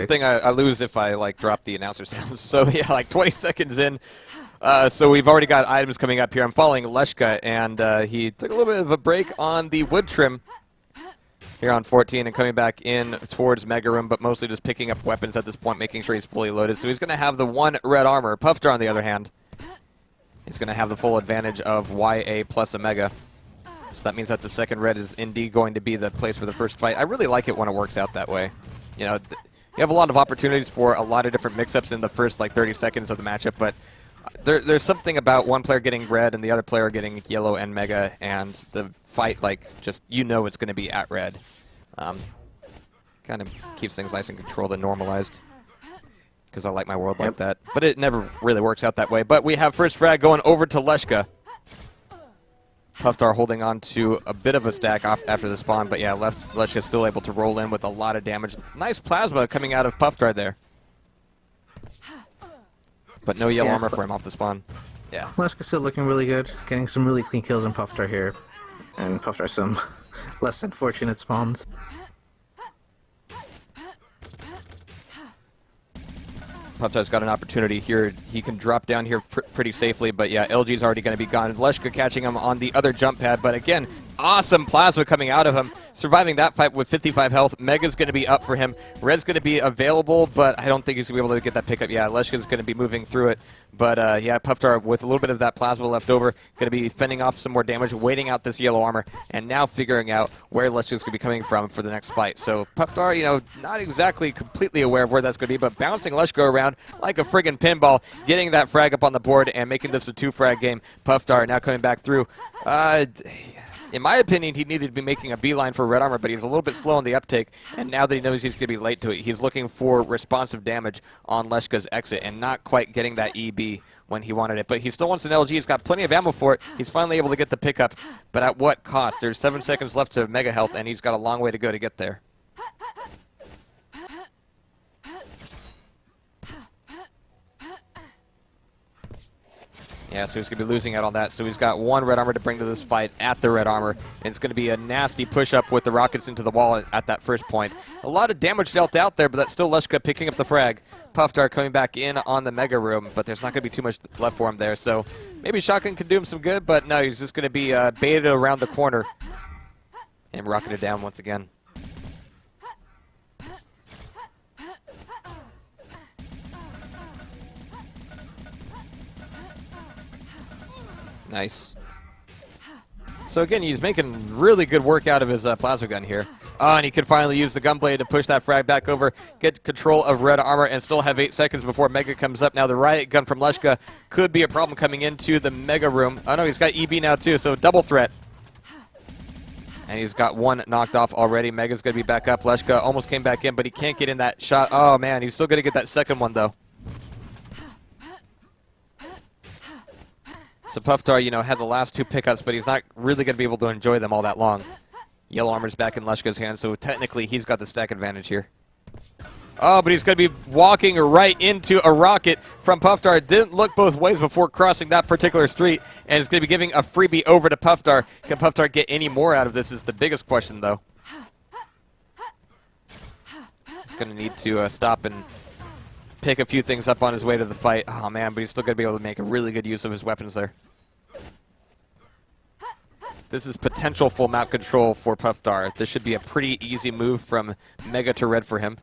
one thing I lose if I like drop the announcer sounds. So yeah, like 20 seconds in. So we've already got items coming up here. I'm following Leshka, and he took a little bit of a break on the wood trim here on 14 and coming back in towards Mega Room, but mostly just picking up weapons at this point, making sure he's fully loaded. So he's going to have the one red armor. Puffdar, on the other hand, is going to have the full advantage of YA plus a Mega. So that means that the second red is indeed going to be the place for the first fight. I really like it when it works out that way. You know, you have a lot of opportunities for a lot of different mix-ups in the first like 30 seconds of the matchup, but there's something about one player getting red and the other player getting yellow and Mega, and the fight, like, just, you know it's going to be at red. Kind of keeps things nice and controlled and normalized, because I like my world like that. But it never really works out that way. But we have first frag going over to Leshka. Puffdar holding on to a bit of a stack off after the spawn, but yeah, Leshka still able to roll in with a lot of damage. Nice plasma coming out of Puffdar there. But no yellow armor for him off the spawn. Yeah. Leshka's still looking really good, getting some really clean kills on Puffdar here. And Puffdar some less unfortunate spawns. Puffdar's got an opportunity here. He can drop down here pretty safely, but yeah, LG's already going to be gone. Leshka catching him on the other jump pad, but again, awesome plasma coming out of him. Surviving that fight with 55 health. Mega's going to be up for him. Red's going to be available, but I don't think he's going to be able to get that pickup. Yeah, Leshka's going to be moving through it. But yeah, Puffdar with a little bit of that plasma left over, going to be fending off some more damage, waiting out this yellow armor, and now figuring out where Leshka's going to be coming from for the next fight. So Puffdar, you know, not exactly completely aware of where that's going to be, but bouncing Leshka around like a friggin' pinball, getting that frag up on the board and making this a 2-frag game. Puffdar now coming back through. In my opinion, he needed to be making a beeline for red armor, but he's a little bit slow on the uptake, and now that he knows he's going to be late to it, he's looking for responsive damage on Leshka's exit and not quite getting that EB when he wanted it. But he still wants an LG. He's got plenty of ammo for it. He's finally able to get the pickup, but at what cost? There's 7 seconds left to Mega Health, and he's got a long way to go to get there. Yeah, so he's going to be losing out on that. So he's got one red armor to bring to this fight at the red armor. And it's going to be a nasty push-up with the rockets into the wall at that first point. A lot of damage dealt out there, but that's still Leshka picking up the frag. Puffdar coming back in on the Mega Room, but there's not going to be too much left for him there. So maybe Shotgun can do him some good, but no, he's just going to be baited around the corner and rocketed down once again. Nice. So again, he's making really good work out of his plasma gun here. And he can finally use the gunblade to push that frag back over, get control of red armor, and still have 8 seconds before Mega comes up. Now the riot gun from Leshka could be a problem coming into the Mega Room. Oh no, he's got EB now too, so double threat. And he's got one knocked off already. Mega's going to be back up. Leshka almost came back in, but he can't get in that shot. Oh man, he's still going to get that second one though. So Puffdar, you know, had the last 2 pickups, but he's not really going to be able to enjoy them all that long. Yellow armor's back in Leshka's hands, so technically he's got the stack advantage here. Oh, but he's going to be walking right into a rocket from Puffdar. Didn't look both ways before crossing that particular street, and is going to be giving a freebie over to Puffdar. Can Puffdar get any more out of this is the biggest question, though. He's going to need to stop and pick a few things up on his way to the fight. Oh man, but he's still going to be able to make a really good use of his weapons there. This is potential full map control for Puffdar. This should be a pretty easy move from Mega to red for him.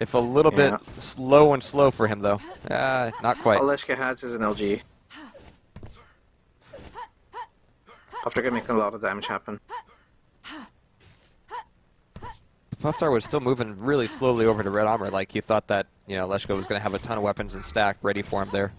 If a little bit slow for him though. Not quite. All Leshka has is an LG. Puffdar can make a lot of damage happen. Puffdar was still moving really slowly over to red armor, like he thought that, you know, Leshka was going to have a ton of weapons and stack ready for him there.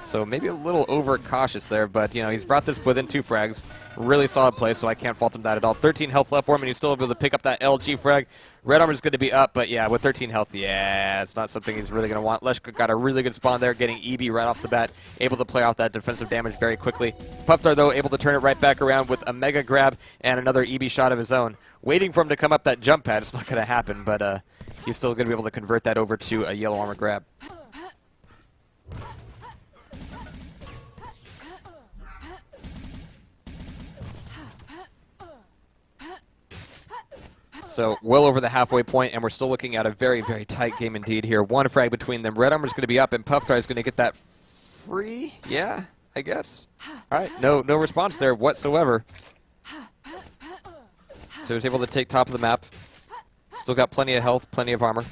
So maybe a little overcautious there, but, you know, he's brought this within 2 frags. Really solid play, so I can't fault him that at all. 13 health left for him, and he's still able to pick up that LG frag. Red armor's going to be up, but yeah, with 13 health, yeah, it's not something he's really going to want. Leshka got a really good spawn there, getting EB right off the bat, able to play off that defensive damage very quickly. Puffdar, though, able to turn it right back around with a Mega grab and another EB shot of his own. Waiting for him to come up that jump pad. It's not going to happen, but he's still going to be able to convert that over to a yellow armor grab. So well over the halfway point, and we're still looking at a very, very tight game indeed here. One frag between them. Red Armor's going to be up, and Puffdar is going to get that free? Yeah, I guess. All right, no response there whatsoever. So he's able to take top of the map. Still got plenty of health, plenty of armor.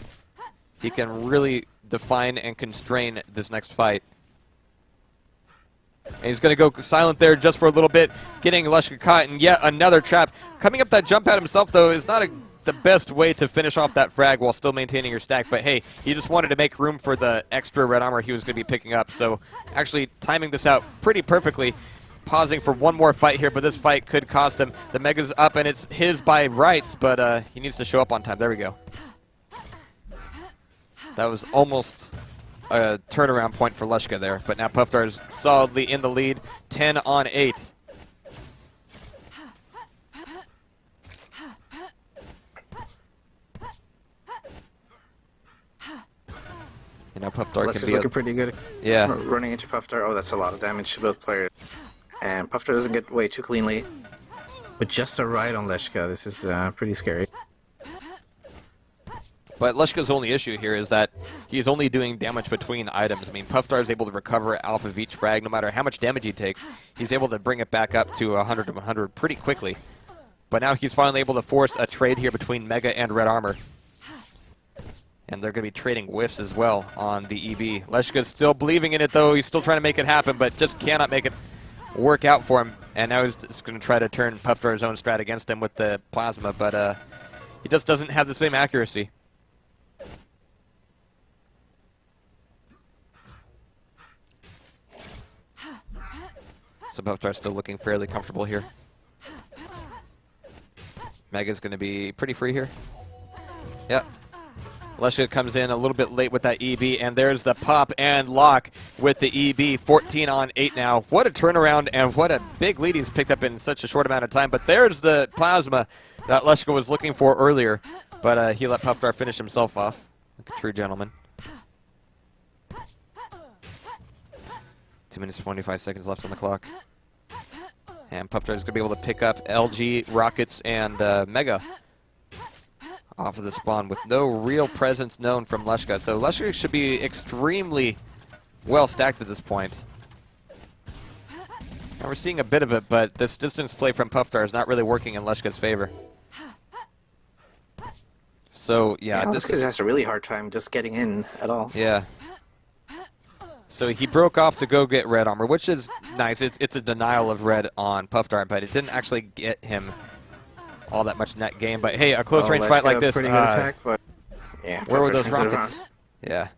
He can really define and constrain this next fight. And he's going to go silent there just for a little bit, getting Leshka caught in yet another trap. Coming up that jump at himself, though, is not the best way to finish off that frag while still maintaining your stack. But hey, he just wanted to make room for the extra red armor he was going to be picking up. So actually timing this out pretty perfectly. Pausing for one more fight here, but this fight could cost him. The Mega's up, and it's his by rights, but he needs to show up on time. There we go. That was almost a turnaround point for Leshka there, but now Puffdar is solidly in the lead, 10 on 8. And now Puffdar Leshka's can be looking pretty good. Yeah. Running into Puffdar. Oh, that's a lot of damage to both players. And Puffdar doesn't get away too cleanly. But just a ride on Leshka. This is pretty scary. But Leshka's only issue here is that he's only doing damage between items. I mean, Puffdar is able to recover off of each frag no matter how much damage he takes. He's able to bring it back up to 100 to 100 pretty quickly. But now he's finally able to force a trade here between Mega and Red Armor. And they're going to be trading whiffs as well on the EB. Leshka's still believing in it, though. He's still trying to make it happen, but just cannot make it work out for him. And now he's just going to try to turn Puffdar's own strat against him with the plasma, but he just doesn't have the same accuracy. So Puffdar's still looking fairly comfortable here. Mega's going to be pretty free here. Yep. Leshka comes in a little bit late with that EB, and there's the pop and lock with the EB. 14 on 8 now. What a turnaround, and what a big lead he's picked up in such a short amount of time. But there's the plasma that Leshka was looking for earlier, but he let Puffdar finish himself off. Like a true gentleman. 2 minutes, 25 seconds left on the clock. And Puffdar is going to be able to pick up LG, Rockets, and Mega off of the spawn with no real presence known from Leshka. So Leshka should be extremely well stacked at this point. And we're seeing a bit of it, but this distance play from Puffdar is not really working in Leshka's favor. So, yeah, this kid has a really hard time just getting in at all. Yeah. So he broke off to go get red armor, which is nice. It's a denial of red on Puffdar, but it didn't actually get him all that much net game. But hey, a close range fight like this. Pretty good attack, but yeah, where were those rockets? Yeah.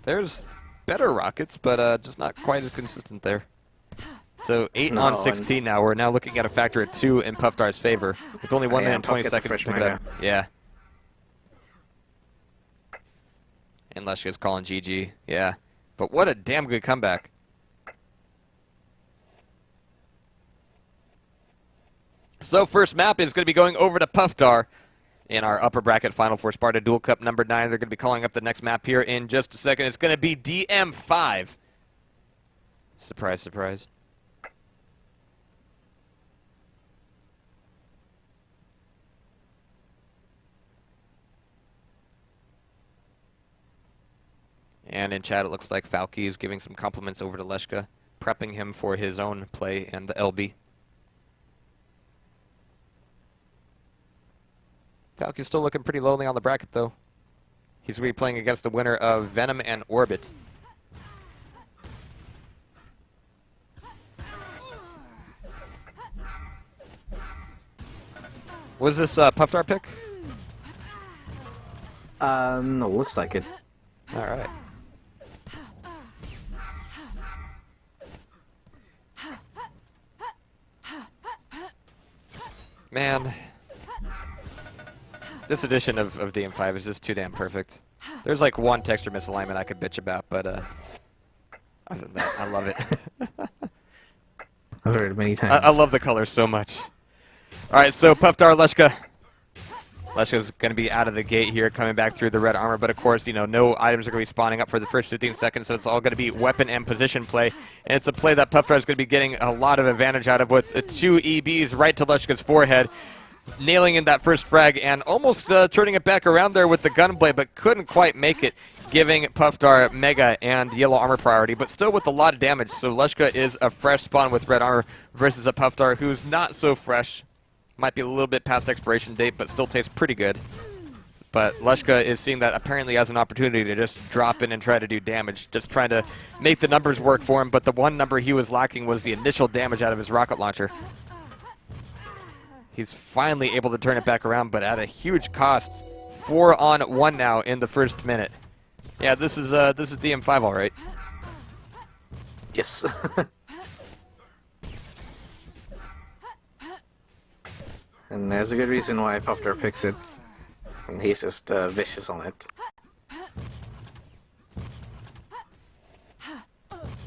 There's better rockets, but just not quite as consistent there. So 8 on 16 now. We're now looking at a factor of 2 in Puffdar's favor, with only 1 minute and 20 seconds to pick it up. Yeah. And Leshka's calling GG. Yeah. But what a damn good comeback. So first map is going to be going over to Puffdar in our upper bracket final for Sparta Duel Cup number 9. They're going to be calling up the next map here in just a second. It's going to be DM5. Surprise, surprise. And in chat, it looks like Falky is giving some compliments over to Leshka, prepping him for his own play and the LB. Falky's still looking pretty lonely on the bracket, though. He's going to be playing against the winner of Venom and Orbit. Was this Puffdar pick? No, looks like it. All right. Man, this edition of DM5 is just too damn perfect. There's like one texture misalignment I could bitch about, but other than that, I love it. I've heard it many times. I love the colors so much. All right, so Puffdar, Leshka. Leshka's going to be out of the gate here, coming back through the red armor. But, of course, you know, no items are going to be spawning up for the first 15 seconds, so it's all going to be weapon and position play. And it's a play that Puffdar is going to be getting a lot of advantage out of with the 2 EBs right to Leshka's forehead, nailing in that first frag and almost turning it back around there with the gunplay, but couldn't quite make it, giving Puffdar Mega and yellow armor priority, but still with a lot of damage. So Leshka is a fresh spawn with red armor versus a Puffdar who's not so fresh. Might be a little bit past expiration date, but still tastes pretty good. But Leshka is seeing that apparently as an opportunity to just drop in and try to do damage, just trying to make the numbers work for him. But the one number he was lacking was the initial damage out of his rocket launcher. He's finally able to turn it back around, but at a huge cost. 4-on-1 now in the first minute. Yeah, this is DM5, all right. Yes. And there's a good reason why Puffdar picks it. And he's just vicious on it.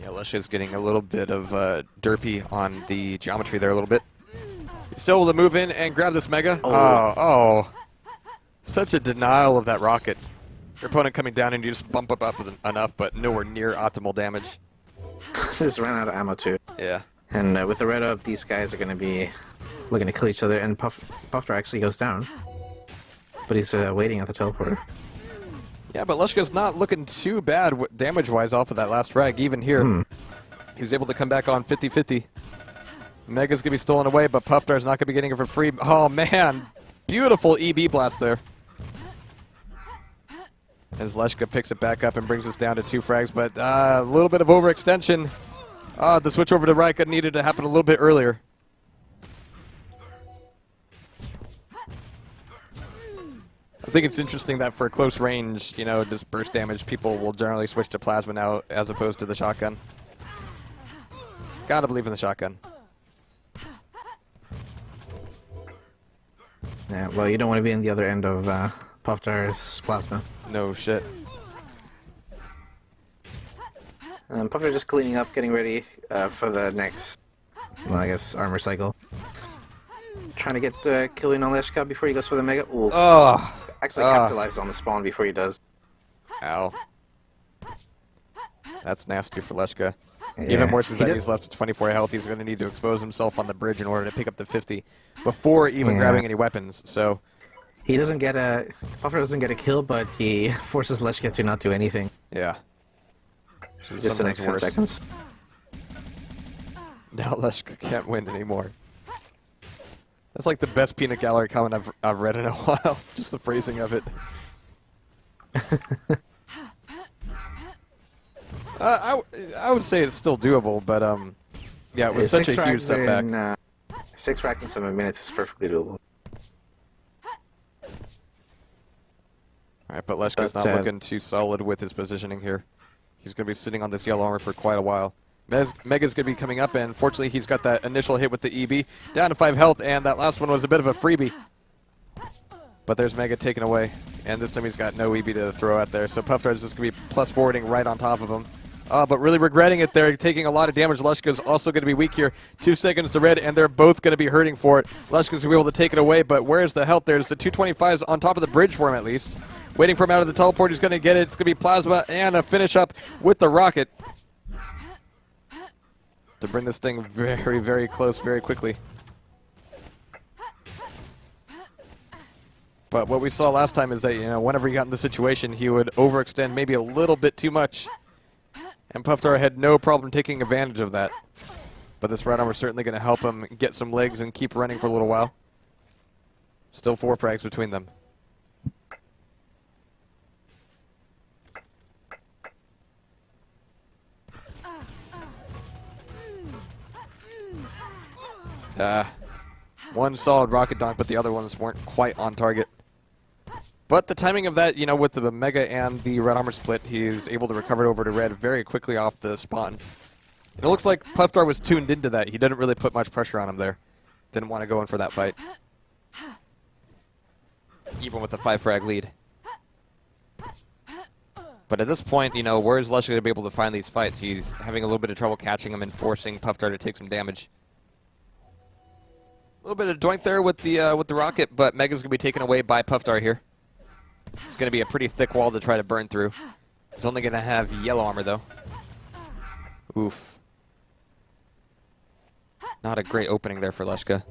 Yeah, Leshka's getting a little bit of derpy on the geometry there a little bit. He's still able to move in and grab this Mega. Oh. Such a denial of that rocket. Your opponent coming down and you just bump up enough, but nowhere near optimal damage. Just ran out of ammo too. Yeah. And with the red up, these guys are going to be looking to kill each other, and Puffdar actually goes down. But he's waiting at the teleporter. Yeah, but Leshka's not looking too bad damage-wise off of that last frag, even here. He was able to come back on 50-50. Mega's going to be stolen away, but Puffdar's not going to be getting it for free. Oh, man. Beautiful EB blast there. As Leshka picks it back up and brings us down to 2 frags, but a little bit of overextension. The switch over to Rika needed to happen a little bit earlier. I think it's interesting that for close range, you know, just burst damage, people will generally switch to plasma now as opposed to the shotgun. Gotta believe in the shotgun. Yeah, well, you don't want to be in the other end of Puffdar's plasma. No shit. Puffdar just cleaning up, getting ready for the next, well, I guess, armor cycle. Trying to get killing on Leshka before he goes for the Mega. Ooh. Oh. Actually capitalizes on the spawn before he does. Ow. That's nasty for Leshka. Yeah, Even more since that he's left with 24 health, he's going to need to expose himself on the bridge in order to pick up the 50 before even grabbing any weapons. So he doesn't get Puffdar doesn't get a kill, but he forces Leshka to not do anything. Yeah. Just the next 10 seconds. Now Leshka can't win anymore. That's like the best peanut gallery comment I've read in a while. Just the phrasing of it. I would say it's still doable, but yeah, it was such a huge setback. 6 frags in 7 minutes is perfectly doable. Alright, but Leshka's not looking too solid with his positioning here. He's going to be sitting on this yellow armor for quite a while. Mega's going to be coming up, and fortunately he's got that initial hit with the EB. Down to 5 health, and that last one was a bit of a freebie. But there's Mega taken away, and this time he's got no EB to throw out there. So Puffdar's just going to be plus forwarding right on top of him. But really regretting it there, taking a lot of damage. Leshka's also going to be weak here. 2 seconds to red, and they're both going to be hurting for it. Leshka's going to be able to take it away, but where's the health? There's the 225s on top of the bridge for him at least. Waiting for him out of the teleport. He's going to get it. It's going to be Plasma and a finish up with the rocket to bring this thing very, very close very quickly. But what we saw last time is that, you know, whenever he got in the situation, he would overextend maybe a little bit too much. And Puffdar had no problem taking advantage of that. But this red armor is certainly going to help him get some legs and keep running for a little while. Still 4 frags between them. One solid rocket dunk, but the other ones weren't quite on target. But the timing of that, you know, with the Mega and the red armor split, he's able to recover it over to red very quickly off the spawn. And it looks like Puffdar was tuned into that. He didn't really put much pressure on him there. Didn't want to go in for that fight. Even with the 5 frag lead. But at this point, you know, where is Leshka going to be able to find these fights? He's having a little bit of trouble catching him and forcing Puffdar to take some damage. little bit of doink there with the rocket, but Mega's gonna be taken away by Puffdar here. It's gonna be a pretty thick wall to try to burn through. He's only gonna have yellow armor though. Oof. Not a great opening there for Leshka.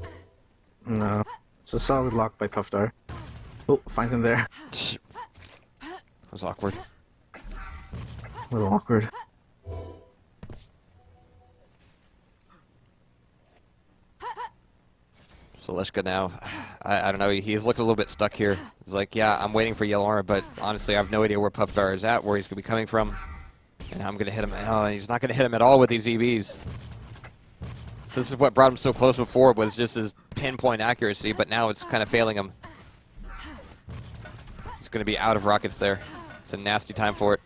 No. It's a solid lock by Puffdar. Oh, finds him there. That was awkward. A little awkward. So Leshka now, I don't know, he's looking a little bit stuck here. He's like, yeah, I'm waiting for yellow armor, but honestly, I have no idea where Puffdar is at, where he's going to be coming from. And I'm going to hit him. Oh, and he's not going to hit him at all with these EBs. This is what brought him so close before, was just his pinpoint accuracy, but now it's kind of failing him. He's going to be out of rockets there. It's a nasty time for it.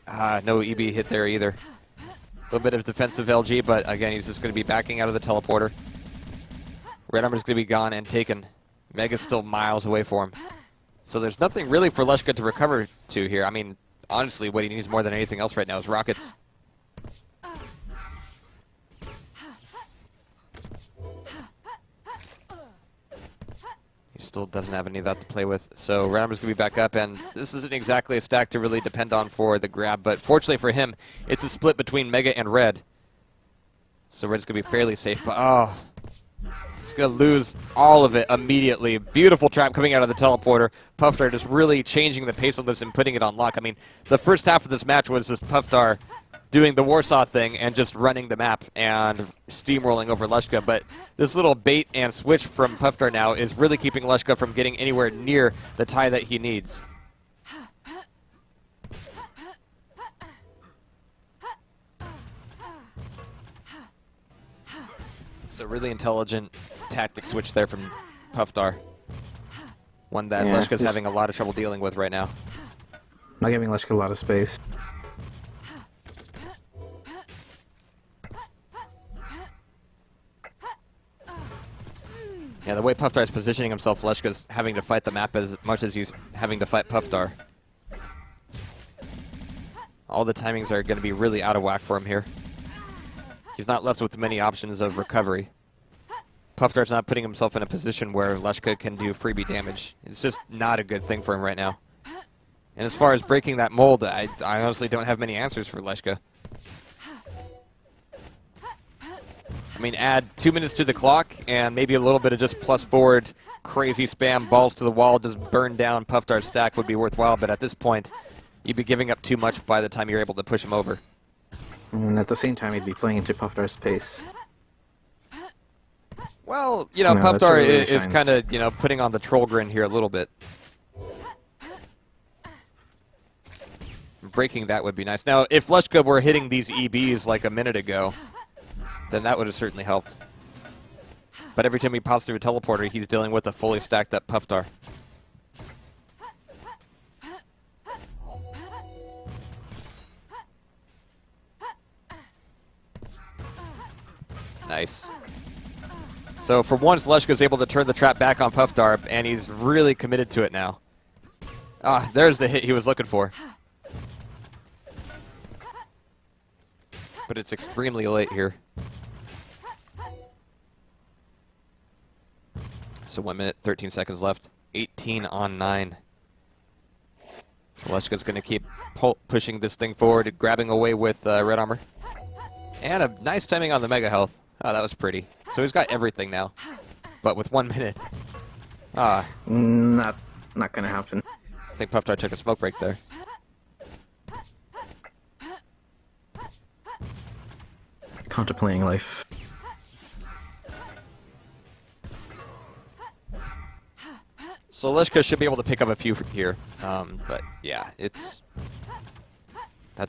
No EB hit there either. A little bit of defensive LG, but again, he's just going to be backing out of the teleporter. Red armor's going to be gone and taken. Mega's still miles away for him. So there's nothing really for Leshka to recover to here. I mean, honestly, what he needs more than anything else right now is rockets. He still doesn't have any of that to play with. So Red armor's going to be back up, and this isn't exactly a stack to really depend on for the grab. But fortunately for him, it's a split between Mega and Red. So Red's going to be fairly safe. But, oh... He's going to lose all of it immediately. Beautiful trap coming out of the teleporter. Puffdar just really changing the pace of this and putting it on lock. I mean, the first half of this match was just Puffdar doing the Warsaw thing and just running the map and steamrolling over Leshka. But this little bait and switch from Puffdar now is really keeping Leshka from getting anywhere near the tie that he needs. So really intelligent tactic switch there from Puffdar. One that Leshka's having a lot of trouble dealing with right now. Not giving Leshka a lot of space. Yeah, the way Puffdar's positioning himself, Leshka's having to fight the map as much as he's having to fight Puffdar. All the timings are going to be really out of whack for him here. He's not left with many options of recovery. Puffdar's not putting himself in a position where Leshka can do freebie damage. It's just not a good thing for him right now. And as far as breaking that mold, I honestly don't have many answers for Leshka. I mean, add 2 minutes to the clock and maybe a little bit of just plus forward, crazy spam, balls to the wall, just burn down Puffdar's stack would be worthwhile. But at this point, you'd be giving up too much by the time you're able to push him over. And at the same time, he'd be playing into Puffdar's pace. Well, you know, Puffdar is kind of, you know, putting on the troll grin here a little bit. Breaking that would be nice. Now, if Leshka were hitting these EBs like a minute ago, then that would have certainly helped. But every time he pops through a teleporter, he's dealing with a fully stacked up Puffdar. Nice. So for once, Leshka's able to turn the trap back on Puffdar, and he's really committed to it now. Ah, there's the hit he was looking for. But it's extremely late here. So 1 minute, 13 seconds left. 18 on 9. Leshka's going to keep pushing this thing forward, grabbing away with red armor. And a nice timing on the mega health. Oh, that was pretty. So he's got everything now, but with 1 minute. Ah. Not gonna happen. I think Puffdar took a smoke break there. Contemplating life. So Leshka should be able to pick up a few here, but yeah, that's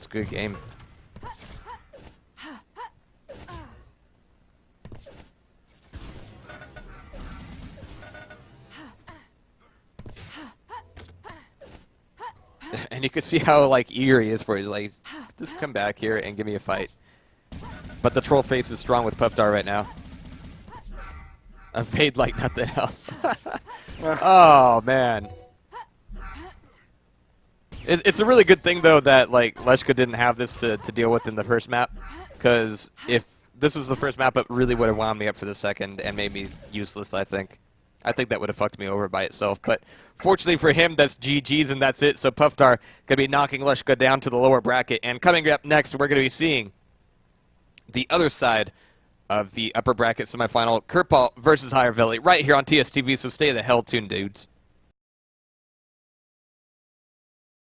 a good game. And you can see how like eager he is for it. He's like, just come back here and give me a fight. But the troll face is strong with Puffdar right now. Evade like nothing else. Oh man. It's a really good thing though that like Leshka didn't have this to deal with in the first map, because if this was the first map, it really would have wound me up for the second and made me useless, I think. I think that would have fucked me over by itself. But fortunately for him, that's GG's and that's it. So Puffdar going to be knocking Leshka down to the lower bracket. And coming up next, we're going to be seeing the other side of the upper bracket semifinal, Kerpal versus Higher Valley, right here on TSTV. So stay the hell tuned, dudes.